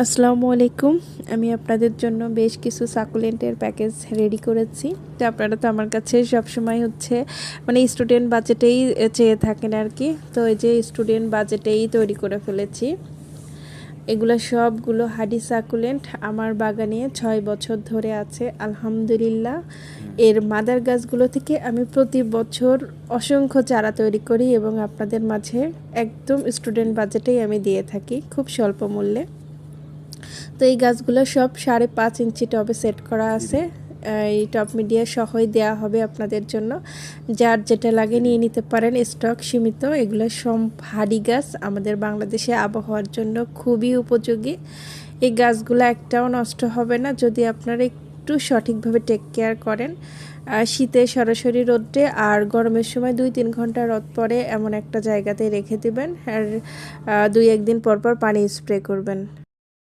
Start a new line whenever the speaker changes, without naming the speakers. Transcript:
আসসালামু আলাইকুম। আমি আপনাদের জন্য বেশ কিছু সাকুলেন্টের প্যাকেজ রেডি করেছি। তো আপনারা তো আমার কাছে সবসময় মানে স্টুডেন্ট বাজেটেই চেয়ে থাকেন আর কি। তো এই যে স্টুডেন্ট বাজেটেই তৈরি করে ফেলেছি। এগুলো সবগুলো হাডি সাকুলেন্ট আমার বাগানে 6 বছর ধরে আছে আলহামদুলিল্লাহ। এর মাদার গাছগুলো থেকে আমি প্রতি বছর অসংখ্য চারা তৈরি করি এবং আপনাদের মাঝে একদম স্টুডেন্ট বাজেটেই আমি দিয়ে থাকি খুব স্বল্প মূল্যে। তো এই গাছগুলো সব 5.5 ইঞ্চি টবে সেট করা আছে। এই টপ মিডিয়া সহই দেয়া হবে আপনাদের জন্য। যার যেটা লাগে নিয়ে নিতে পারেন, স্টক সীমিত। এগুলো সব হাডি গাছ, আমাদের বাংলাদেশে আবহাওয়ার জন্য খুবই উপযোগী। এই গাছগুলো একটাও নষ্ট হবে না যদি আপনারা একটু সঠিকভাবে টেক কেয়ার করেন। শীতে সরাসরি রোদে আর গরমের সময় 2-3 ঘন্টা রোদ পড়ে এমন একটা জায়গাতে রেখে দিবেন, আর 2-1 দিন পর পর পানি স্প্রে করবেন।